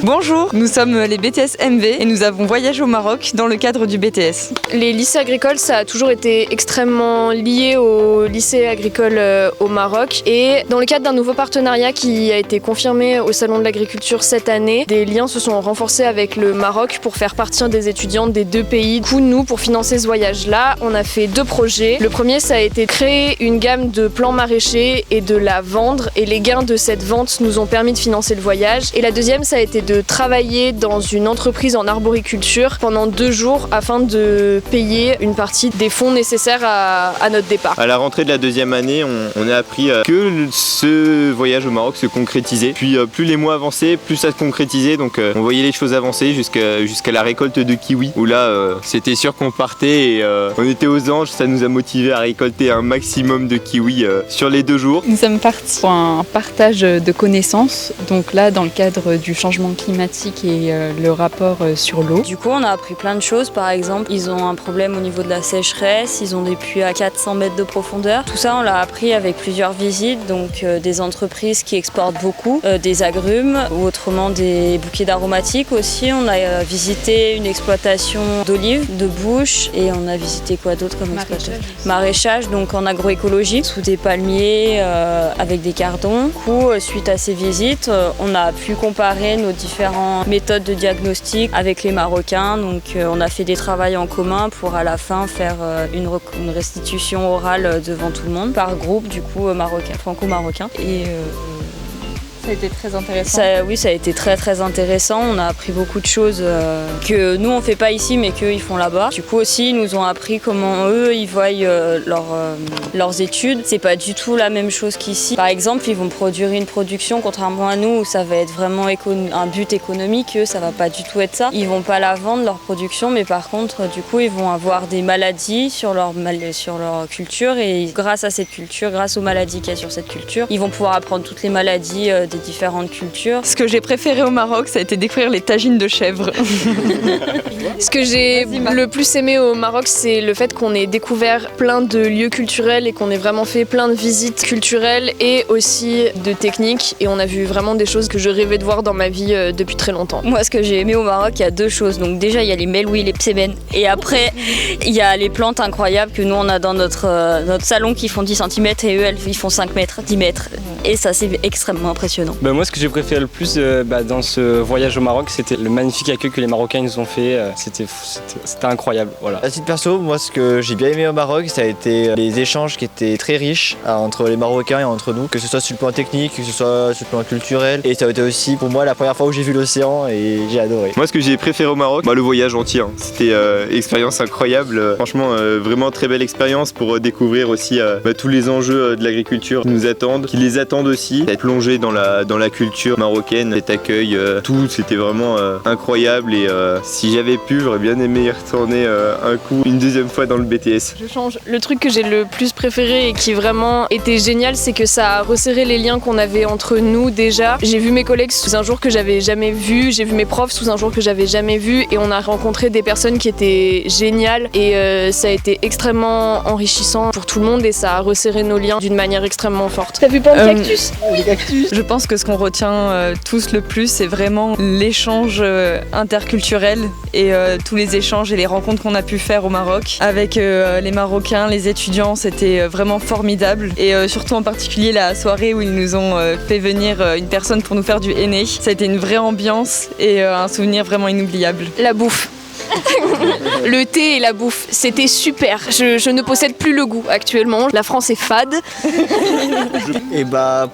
Bonjour, nous sommes les BTS MV et nous avons voyagé au Maroc dans le cadre du BTS. Les lycées agricoles, ça a toujours été extrêmement lié au lycée agricole au Maroc. Et dans le cadre d'un nouveau partenariat qui a été confirmé au Salon de l'Agriculture cette année, des liens se sont renforcés avec le Maroc pour faire partir des étudiants des deux pays. Du coup, nous, pour financer ce voyage-là, on a fait 2 projets. Le premier, ça a été de créer une gamme de plants maraîchers et de la vendre. Et les gains de cette vente nous ont permis de financer le voyage. Et la deuxième, ça a été de travailler dans une entreprise en arboriculture pendant 2 jours afin de payer une partie des fonds nécessaires à notre départ. À la rentrée de la 2e année, on a appris que ce voyage au Maroc se concrétisait. Puis plus les mois avançaient, plus ça se concrétisait. Donc on voyait les choses avancer jusqu'à la récolte de kiwis. Où là, c'était sûr qu'on partait et on était aux anges. Ça nous a motivés à récolter un maximum de kiwis sur les 2 jours. Nous sommes partis pour un partage de connaissances. Donc là, dans le cadre du changement climatique et le rapport sur l'eau. Du coup, on a appris plein de choses. Par exemple, ils ont un problème au niveau de la sécheresse, ils ont des puits à 400 mètres de profondeur. Tout ça, on l'a appris avec plusieurs visites, donc des entreprises qui exportent beaucoup, des agrumes ou autrement des bouquets d'aromatiques aussi. On a visité une exploitation d'olives, de bouches et on a visité quoi d'autre comme exploitation ? Maraîchage, donc en agroécologie, sous des palmiers avec des cardons. Du coup, suite à ces visites, on a pu comparer nos différentes méthodes de diagnostic avec les Marocains. Donc on a fait des travaux en commun pour à la fin faire une restitution orale devant tout le monde par groupe du coup marocain, franco-marocain. Et ça a été très intéressant. Oui, ça a été très intéressant. On a appris beaucoup de choses que nous on fait pas ici mais qu'eux ils font là-bas. Du coup aussi ils nous ont appris comment eux ils voient leurs études. C'est pas du tout la même chose qu'ici. Par exemple, ils vont produire une production contrairement à nous où ça va être vraiment un but économique. Eux ça va pas du tout être ça. Ils vont pas la vendre leur production mais par contre du coup ils vont avoir des maladies sur leur culture et grâce à cette culture, grâce aux maladies qu'il y a sur cette culture, ils vont pouvoir apprendre toutes les maladies des différentes cultures. Ce que j'ai préféré au Maroc, ça a été découvrir les tagines de chèvre. Ce que j'ai le plus aimé au Maroc, c'est le fait qu'on ait découvert plein de lieux culturels et qu'on ait vraiment fait plein de visites culturelles et aussi de techniques. Et on a vu vraiment des choses que je rêvais de voir dans ma vie depuis très longtemps. Moi, ce que j'ai aimé au Maroc, il y a 2 choses. Donc déjà, il y a les melouis, les psébènes. Et après, il y a les plantes incroyables que nous, on a dans notre salon qui font 10 cm et eux, ils font 5 mètres, 10 mètres. Et ça, c'est extrêmement impressionnant. Moi, ce que j'ai préféré le plus dans ce voyage au Maroc, c'était le magnifique accueil que les Marocains nous ont fait. C'était incroyable. Voilà. À titre perso, moi, ce que j'ai bien aimé au Maroc, ça a été les échanges qui étaient très riches entre les Marocains et entre nous, que ce soit sur le plan technique, que ce soit sur le plan culturel. Et ça a été aussi pour moi la première fois où j'ai vu l'océan et j'ai adoré. Moi, ce que j'ai préféré au Maroc, le voyage entier. C'était une expérience incroyable. Franchement, vraiment très belle expérience pour découvrir aussi tous les enjeux de l'agriculture qui nous attendent, qui les attendent aussi. Être plongé dans la culture marocaine, cet accueil, tout, c'était vraiment incroyable. Et si j'avais pu, j'aurais bien aimé y retourner un coup, une 2e fois dans le BTS. Je change. Le truc que j'ai le plus préféré et qui vraiment était génial, c'est que ça a resserré les liens qu'on avait entre nous déjà. J'ai vu mes collègues sous un jour que j'avais jamais vu, j'ai vu mes profs sous un jour que j'avais jamais vu et on a rencontré des personnes qui étaient géniales et ça a été extrêmement enrichissant pour tout le monde et ça a resserré nos liens d'une manière extrêmement forte. T'as vu plein de cactus ? Les cactus. Je pense que ce qu'on retient tous le plus, c'est vraiment l'échange interculturel et tous les échanges et les rencontres qu'on a pu faire au Maroc avec les Marocains, les étudiants, c'était vraiment formidable et surtout en particulier la soirée où ils nous ont fait venir une personne pour nous faire du henné. Ça a été une vraie ambiance et un souvenir vraiment inoubliable. La bouffe. Le thé et la bouffe, c'était super. Je ne possède plus le goût actuellement. La France est fade. Et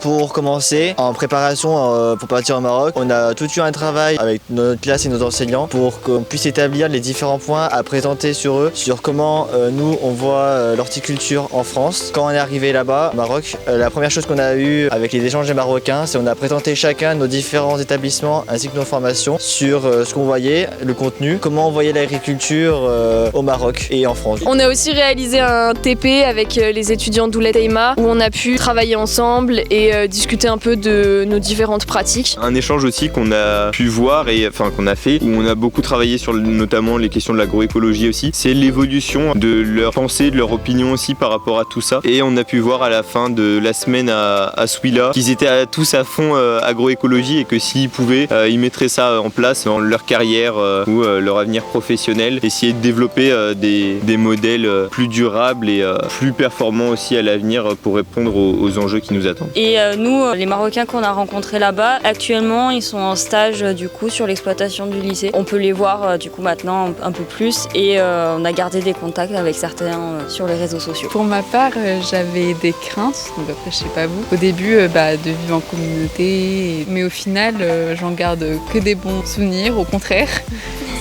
pour commencer, en préparation pour partir au Maroc, on a tout eu un travail avec notre classe et nos enseignants pour qu'on puisse établir les différents points à présenter sur eux, sur comment nous on voit l'horticulture en France. Quand on est arrivé là-bas, au Maroc, la première chose qu'on a eue avec les échanges des Marocains, c'est on a présenté chacun nos différents établissements ainsi que nos formations sur ce qu'on voyait, le contenu, comment on voyait côtoyer l'agriculture au Maroc et en France. On a aussi réalisé un TP avec les étudiants d'Ouled Aïma où on a pu travailler ensemble et discuter un peu de nos différentes pratiques. Un échange aussi qu'on a pu voir et enfin qu'on a fait, où on a beaucoup travaillé sur notamment les questions de l'agroécologie aussi. C'est l'évolution de leur pensée, de leur opinion aussi par rapport à tout ça. Et on a pu voir à la fin de la semaine à Souila qu'ils étaient tous à fond agroécologie et que s'ils pouvaient, ils mettraient ça en place dans leur carrière ou leur avenir professionnel. Essayer de développer des modèles plus durables et plus performants aussi à l'avenir pour répondre aux enjeux qui nous attendent. Et nous, les Marocains qu'on a rencontrés là-bas, actuellement, ils sont en stage du coup sur l'exploitation du lycée. On peut les voir du coup maintenant un peu plus et on a gardé des contacts avec certains sur les réseaux sociaux. Pour ma part, j'avais des craintes, donc après je sais pas vous, au début de vivre en communauté, mais au final j'en garde que des bons souvenirs, au contraire.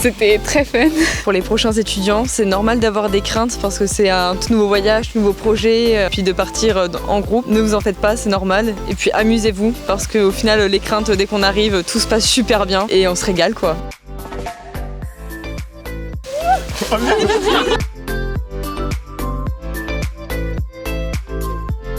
C'était très fun. Pour les prochains étudiants, c'est normal d'avoir des craintes parce que c'est un tout nouveau voyage, tout nouveau projet, puis de partir en groupe. Ne vous en faites pas, c'est normal. Et puis amusez-vous parce qu'au final, les craintes, dès qu'on arrive, tout se passe super bien et on se régale quoi.